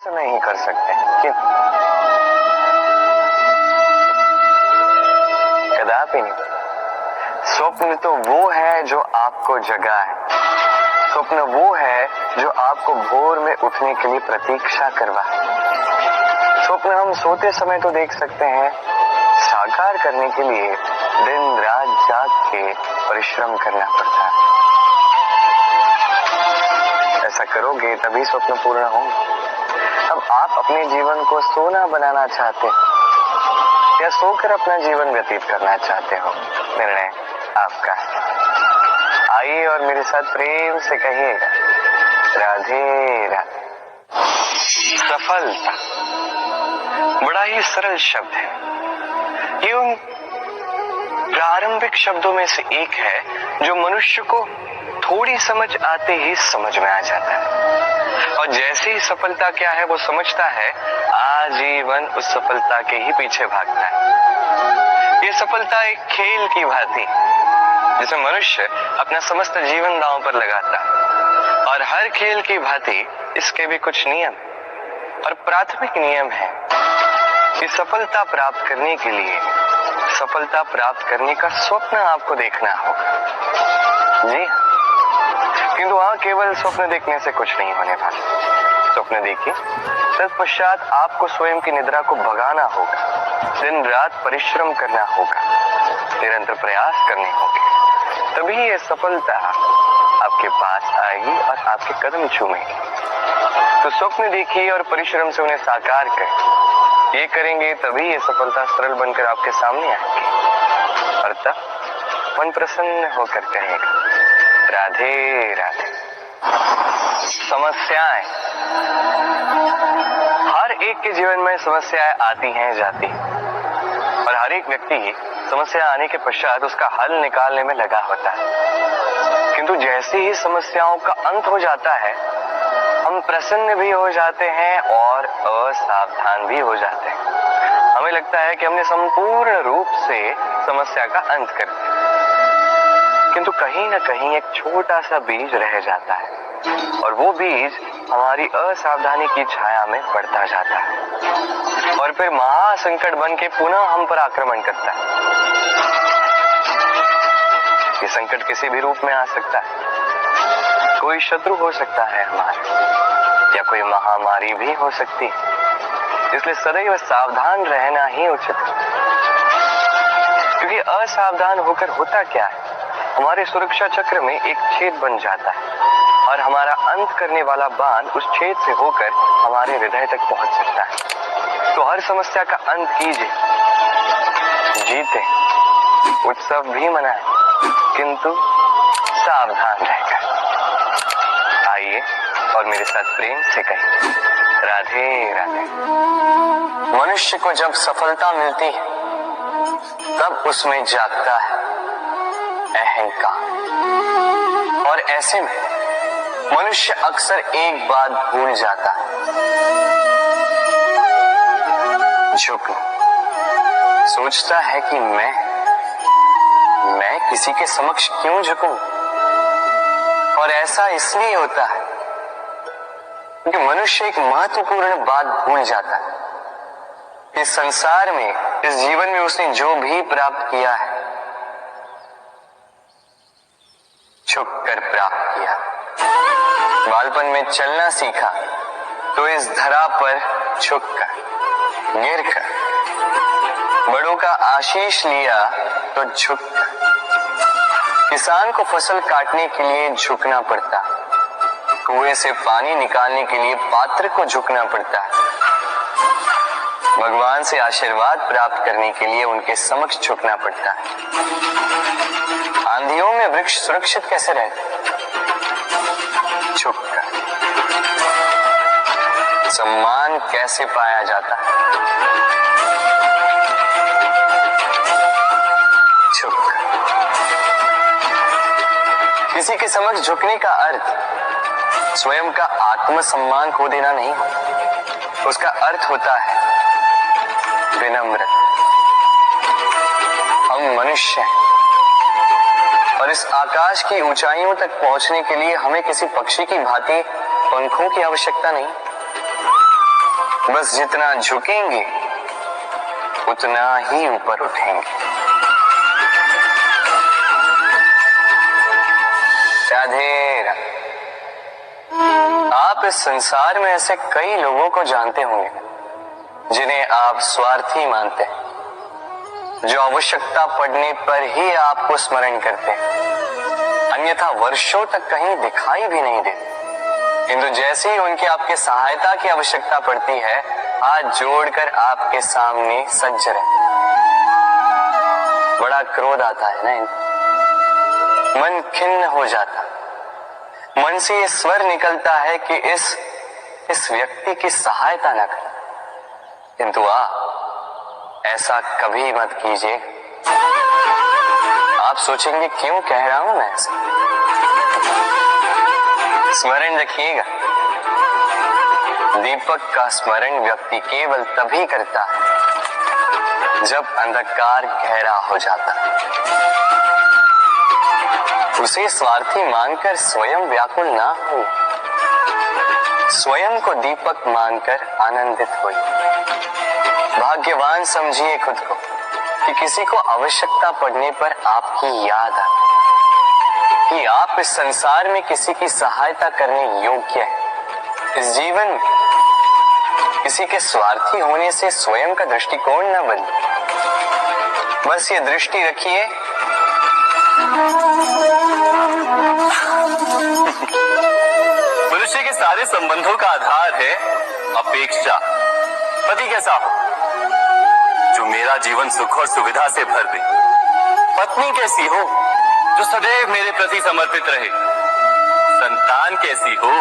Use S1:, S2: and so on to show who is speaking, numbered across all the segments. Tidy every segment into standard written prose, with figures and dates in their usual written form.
S1: नहीं कर सकते क्यों? कदापि नहीं। स्वप्न तो वो है जो आपको जगाए। स्वप्न वो है जो आपको भोर में उठने के लिए प्रतीक्षा करवाए। स्वप्न हम सोते समय तो देख सकते हैं, साकार करने के लिए दिन रात जाग के परिश्रम करना पड़ता है। ऐसा करोगे तभी स्वप्न पूर्ण होंगे। अब आप अपने जीवन को सोना बनाना चाहते हो या सोकर अपना जीवन व्यतीत करना चाहते हो, निर्णय आपका है। आइए और मेरे साथ प्रेम से कहिएगा, राधे राधे। सफलता बड़ा ही सरल शब्द है। ये उन प्रारंभिक शब्दों में से एक है जो मनुष्य को थोड़ी समझ आते ही समझ में आ जाता है, और जैसे ही सफलता क्या है वो समझता है, आजीवन उस सफलता के ही पीछे भागता है। ये सफलता एक खेल की भांति, जिसमें मनुष्य अपना समस्त जीवन दांव पर लगाता है, और हर खेल की भांति इसके भी कुछ नियम और प्राथमिक नियम है कि सफलता प्राप्त करने के लिए सफलता प्राप्त करने का स्वप्न आपको देखना होगा। जी, किंतु वहां केवल स्वप्न देखने से कुछ नहीं होने वाला। स्वप्न देखिए, तत्पश्चात आपको स्वयं की निद्रा को भगाना होगा, दिन रात परिश्रम करना होगा, निरंतर प्रयास करने होंगे, तभी ये सफलता आपके पास आएगी और आपके कदम चूमेगी। तो स्वप्न देखिए और परिश्रम से उन्हें साकार करें। ये करेंगे तभी ये सफलता सरल बनकर आपके सामने आएगी, और तब मन प्रसन्न होकर कहेगा, राधे राधे। समस्याएं, हर एक के जीवन में समस्याएं आती हैं, जाती हैं, और हर एक व्यक्ति समस्या आने के पश्चात उसका हल निकालने में लगा होता है। किंतु जैसे ही समस्याओं का अंत हो जाता है, हम प्रसन्न भी हो जाते हैं और असावधान भी हो जाते हैं। हमें लगता है कि हमने संपूर्ण रूप से समस्या का अंत कर दिया, किंतु कहीं न कहीं एक छोटा सा बीज रह जाता है, और वो बीज हमारी असावधानी की छाया में बढ़ता जाता है, और फिर महासंकट बन के पुनः हम पर आक्रमण करता है। ये संकट किसी भी रूप में आ सकता है। कोई शत्रु हो सकता है हमारा, या कोई महामारी भी हो सकती है। इसलिए सदैव सावधान रहना ही उचित है, क्योंकि असावधान होकर होता क्या है, हमारे सुरक्षा चक्र में एक छेद बन जाता है, और हमारा अंत करने वाला बाण उस छेद से होकर हमारे हृदय तक पहुंच सकता है। तो हर समस्या का अंत कीजिए, जीते, उत्सव भी मनाएं, किंतु सावधान रहकर। आइए और मेरे साथ प्रेम से कहिए, राधे राधे। मनुष्य को जब सफलता मिलती है, तब उसमें जागता है अहंकार, और ऐसे में मनुष्य अक्सर एक बात भूल जाता है, झुकना। सोचता है कि मैं किसी के समक्ष क्यों झुकूं, और ऐसा इसलिए होता है क्योंकि मनुष्य एक महत्वपूर्ण बात भूल जाता है। इस संसार में, इस जीवन में उसने जो भी प्राप्त किया है, झुक कर प्राप्त किया। बालपन में चलना सीखा तो इस धरा पर झुककर, गिरकर। बड़ों का आशीष लिया तो झुककर। किसान को फसल काटने के लिए झुकना पड़ता, कुएं से पानी निकालने के लिए पात्र को झुकना पड़ता है। भगवान से आशीर्वाद प्राप्त करने के लिए उनके समक्ष झुकना पड़ता है। आंधियों में वृक्ष सुरक्षित कैसे रहते? झुककर। सम्मान कैसे पाया जाता है? झुककर। किसी के समक्ष झुकने का अर्थ स्वयं का आत्मसम्मान खो देना नहीं, उसका अर्थ होता है विनम्र। हम मनुष्य हैं, और इस आकाश की ऊंचाइयों तक पहुंचने के लिए हमें किसी पक्षी की भांति पंखों की आवश्यकता नहीं। बस जितना झुकेंगे उतना ही ऊपर उठेंगे। राधे राधे। आप इस संसार में ऐसे कई लोगों को जानते होंगे जिन्हें आप स्वार्थी मानते हैं, जो आवश्यकता पड़ने पर ही आपको स्मरण करते हैं, अन्यथा वर्षों तक कहीं दिखाई भी नहीं देते। किंतु जैसे ही उनकी आपके सहायता की आवश्यकता पड़ती है, हाथ जोड़कर आपके सामने सज्ज रहते। बड़ा क्रोध आता है ना, मन खिन्न हो जाता, मन से ये स्वर निकलता है कि इस व्यक्ति की सहायता न करें। किंतु ऐसा कभी मत कीजिए। आप सोचेंगे क्यों कह रहा हूं मैं ऐसा। स्मरण रखिएगा, दीपक का स्मरण व्यक्ति केवल तभी करता है जब अंधकार गहरा हो जाता है। उसे स्वार्थी मानकर स्वयं व्याकुल ना हो, स्वयं को दीपक मानकर आनंदित हो। भाग्यवान समझिए खुद को कि किसी को आवश्यकता पड़ने पर आपकी याद आए, कि आप इस संसार में किसी की सहायता करने योग्य हैं। इस जीवन में किसी के स्वार्थी होने से स्वयं का दृष्टिकोण न बदले। बस ये दृष्टि रखिए,
S2: मनुष्य के सारे संबंधों का आधार है अपेक्षा। पति कैसा हो जो मेरा जीवन सुख और सुविधा से भर दे, पत्नी कैसी हो जो सदैव मेरे प्रति समर्पित रहे, संतान कैसी हो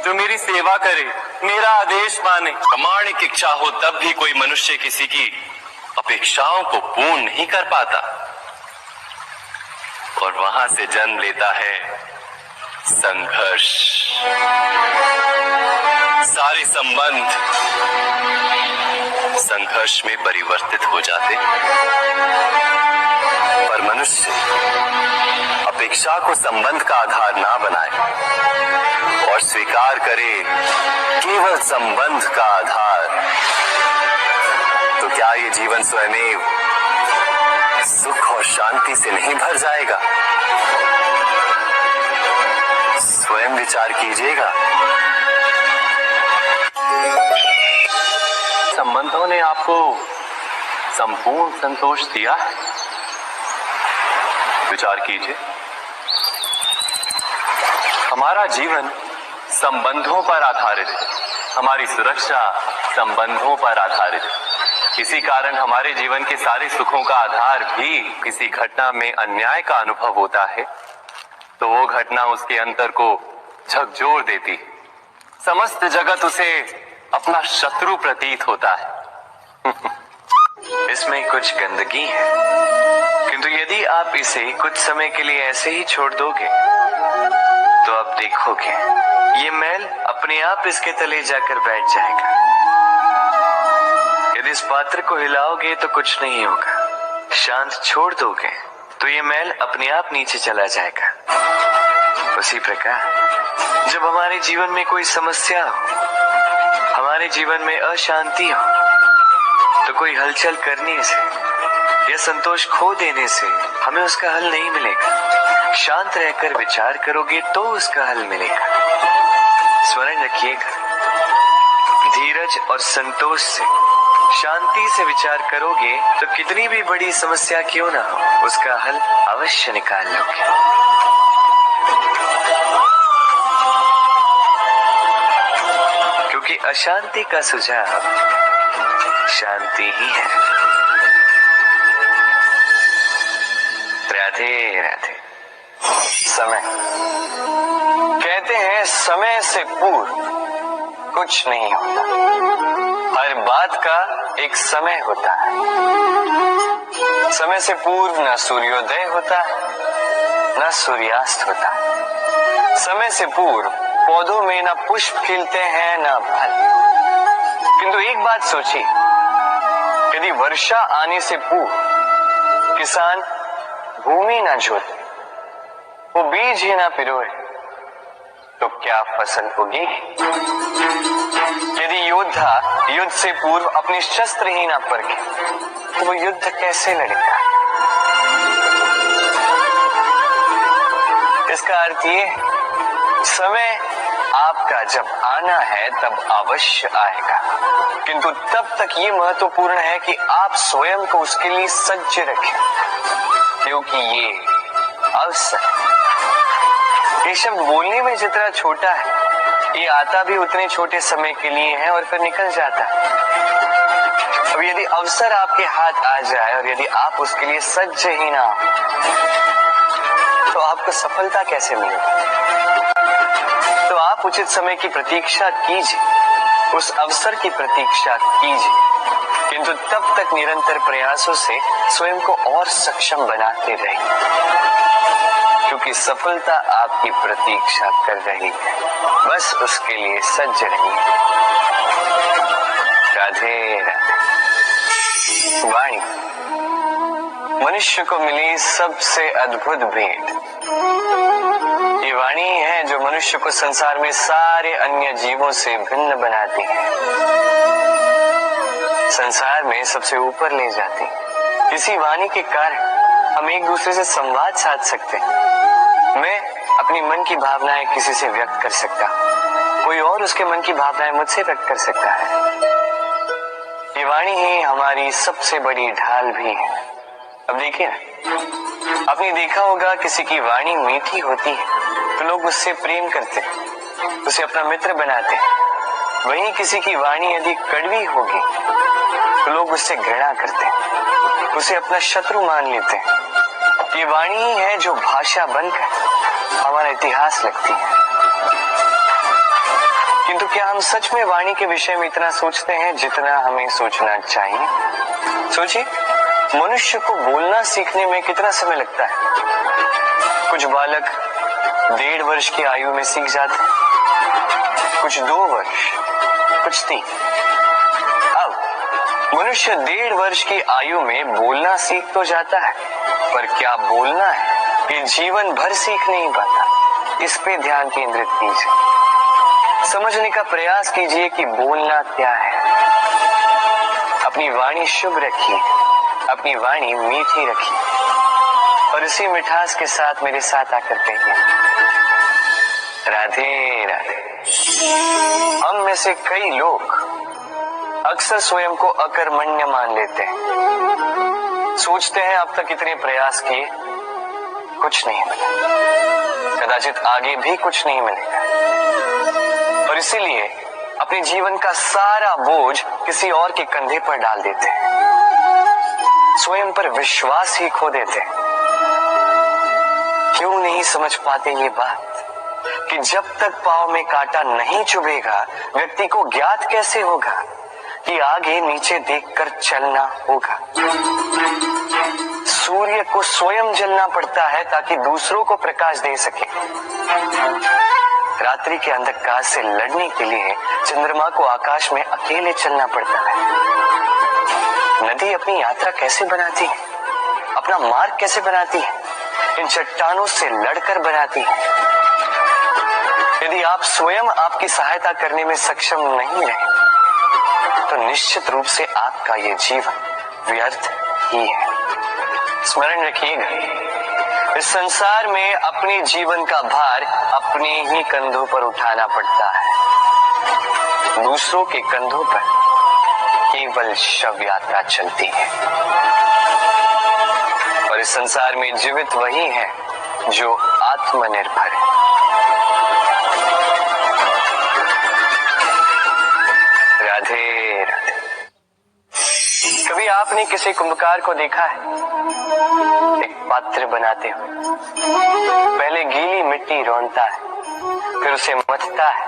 S2: जो मेरी सेवा करे, मेरा आदेश माने। प्रामाणिक इच्छा हो तब भी कोई मनुष्य किसी की अपेक्षाओं को पूर्ण नहीं कर पाता, और वहां से जन्म लेता है संघर्ष। सारे संबंध संघर्ष में परिवर्तित हो जाते, पर मनुष्य अपेक्षा को संबंध का आधार ना बनाए और स्वीकार करे केवल संबंध का आधार, तो क्या ये जीवन स्वयं सुख और शांति से नहीं भर जाएगा? स्वयं विचार कीजिएगा। संबंधों ने आपको संपूर्ण संतोष दिया? विचार कीजिए। हमारा जीवन संबंधों पर आधारित है, हमारी सुरक्षा संबंधों पर आधारित है। इसी कारण हमारे जीवन के सारे सुखों का आधार भी किसी घटना में अन्याय का अनुभव होता है तो वो घटना उसके अंतर को झकझोर देती, समस्त जगत उसे अपना शत्रु प्रतीत होता है।
S1: इसमें कुछ गंदगी है, किंतु यदि आप इसे कुछ समय के लिए ऐसे ही छोड़ दोगे तो आप देखोगे ये मैल अपने आप इसके तले जाकर बैठ जाएगा। यदि इस पात्र को हिलाओगे तो कुछ नहीं होगा, शांत छोड़ दोगे तो ये मैल अपने आप नीचे चला जाएगा। उसी प्रकार जब हमारे जीवन में कोई समस्या हो, हमारे जीवन में अशांति हो, तो कोई हलचल करने से या संतोष खो देने से हमें उसका हल नहीं मिलेगा। शांत रहकर विचार करोगे तो उसका हल मिलेगा। स्मरण रखिएगा, धीरज और संतोष से, शांति से विचार करोगे तो कितनी भी बड़ी समस्या क्यों ना हो, उसका हल अवश्य निकाल लोगे। क्योंकि अशांति का सुझाव शांति ही है। राधे राधे। समय, कहते हैं समय से पूर्व कुछ नहीं होता, हर बात का एक समय होता है। समय से पूर्व न सूर्योदय होता है न सूर्यास्त होता है। समय से पूर्व पौधों में न पुष्प खिलते हैं न फल। किंतु एक बात सोचिए, यदि वर्षा आने से पूर्व किसान भूमि न जोते, वो बीज ही ना पिरोए, तो क्या फसल होगी? यदि योद्धा युद्ध से पूर्व अपने शस्त्र ही ना परखे तो वो युद्ध कैसे लड़ेगा। इसका अर्थ ये समय आपका जब आना है तब अवश्य आएगा, किंतु तब तक ये महत्वपूर्ण है कि आप स्वयं को उसके लिए सज्ज रखें, क्योंकि ये अवसर, ये शब्द बोलने में जितना छोटा है ये आता भी उतने छोटे समय के लिए है और फिर निकल जाता है। अब यदि अवसर आपके हाथ आ जाए और यदि आप उसके लिए सज्ज ही ना हो तो आपको सफलता कैसे मिलेगी। तो आप उचित समय की प्रतीक्षा कीजिए, उस अवसर की प्रतीक्षा कीजिए, किंतु तब तक निरंतर प्रयासों से स्वयं को और सक्षम बनाते रहिए, क्योंकि सफलता आपकी प्रतीक्षा कर रही है। बस उसके लिए सज्ज रहिए। राधे राधे। वाणी मनुष्य को मिली सबसे अद्भुत भेंट। ये वाणी है जो मनुष्य को संसार में सारे अन्य जीवों से भिन्न बनाती है, संसार में सबसे ऊपर ले जाती है। इसी वाणी के कारण हम एक दूसरे से संवाद साध सकते हैं। मैं अपनी मन की भावनाएं किसी से व्यक्त कर सकता हूं, कोई और उसके मन की भावनाएं मुझसे व्यक्त कर सकता है। ये वाणी ही हमारी सबसे बड़ी ढाल भी है। अब देखिए, आपने देखा होगा किसी की वाणी मीठी होती है तो लोग उससे प्रेम करते हैं, उसे अपना मित्र बनाते हैं। वहीं किसी की वाणी यदि कड़वी होगी तो लोग उससे घृणा करते हैं, उसे अपना शत्रु मान लेते हैं। ये वाणी ही है जो भाषा बनकर हमारा इतिहास लिखती है। किंतु क्या हम सच में वाणी के विषय में इतना सोचते हैं जितना हमें सोचना चाहिए? सोचिए, मनुष्य को बोलना सीखने में कितना समय लगता है। कुछ बालक 1.5 वर्ष की आयु में सीख जाते हैं, कुछ 2 वर्ष, कुछ 3। अब मनुष्य 1.5 वर्ष की आयु में बोलना सीख तो जाता है, पर क्या बोलना है ये जीवन भर सीख नहीं पाता। इस पे ध्यान केंद्रित कीजिए, समझने का प्रयास कीजिए कि बोलना क्या है। अपनी वाणी शुभ रखिए, अपनी वाणी मीठी रखिए और इसी मिठास के साथ मेरे साथ आकर कहिए, राधे राधे। हम में से कई लोग अक्सर स्वयं को अकर्मण्य मान लेते हैं, सोचते हैं अब तक इतने प्रयास किए कुछ नहीं मिला, कदाचित आगे भी कुछ नहीं मिलेगा, और इसीलिए अपने जीवन का सारा बोझ किसी और के कंधे पर डाल देते हैं, स्वयं पर विश्वास ही खो देते हैं। क्यों नहीं समझ पाते ये बात कि जब तक पांव में कांटा नहीं चुभेगा व्यक्ति को ज्ञात कैसे होगा कि आगे नीचे देखकर चलना होगा। सूर्य को स्वयं जलना पड़ता है ताकि दूसरों को प्रकाश दे सके। रात्रि के अंधकार से लड़ने के लिए चंद्रमा को आकाश में अकेले चलना पड़ता है। नदी अपनी यात्रा कैसे बनाती है, अपना मार्ग कैसे बनाती है, इन चट्टानों से लड़कर बनाती है। यदि आप स्वयं आपकी सहायता करने में सक्षम नहीं रहे तो निश्चित रूप से आपका ये जीवन व्यर्थ ही है। स्मरण रखिएगा, इस संसार में अपने जीवन का भार अपने ही कंधों पर उठाना पड़ता है, दूसरों के कंधों पर केवल शव यात्रा चलती है। और इस संसार में जीवित वही है जो आत्मनिर्भर है। राधे राधे। कभी आपने किसी कुंभकार को देखा है एक पात्र बनाते हुए? पहले गीली मिट्टी रौंदता है, फिर उसे मथता है,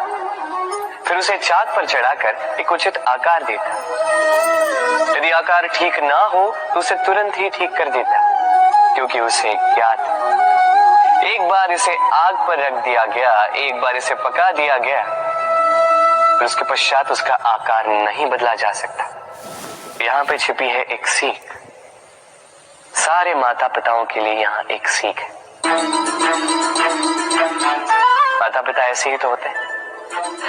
S1: फिर उसे चाक पर चढ़ाकर एक उचित आकार देता है। यदि आकार ठीक ना हो तो उसे तुरंत ही ठीक कर देता, क्योंकि उसे ज्ञात है। एक बार इसे आग पर रख दिया गया, एक बार इसे पका दिया गया, फिर उसके पश्चात उसका आकार नहीं बदला जा सकता। यहाँ पे छिपी है एक सीख। सारे माता पिताओं के लिए यहाँ एक सीख है। माता पिता ऐसे ही तो होते हैं,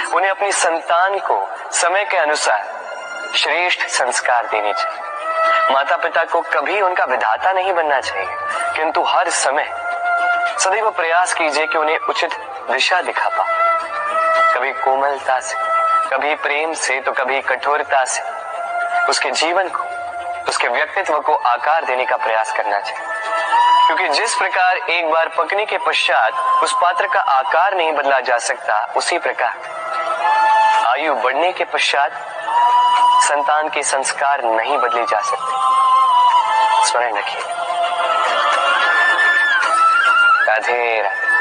S1: उन्हें अपनी संतान को समय के अनुसार श्रेष्ठ संस्कार देने चाहिए। माता पिता को कभी उनका विधाता नहीं बनना चाहिए, किंतु हर समय सदैव प्रयास कीजिए कि उन्हें उचित दिशा दिखा पाओ। कभी कोमलता से, कभी प्रेम से, तो कभी कठोरता से उसके जीवन को, उसके व्यक्तित्व को आकार देने का प्रयास करना चाहिए। क्योंकि जिस प्रकार एक बार पकने के पश्चात उस पात्र का आकार नहीं बदला जा सकता, उसी प्रकार आयु बढ़ने के पश्चात संतान के संस्कार नहीं बदले जा सकते। स्मरण रखिए। राधे राधे।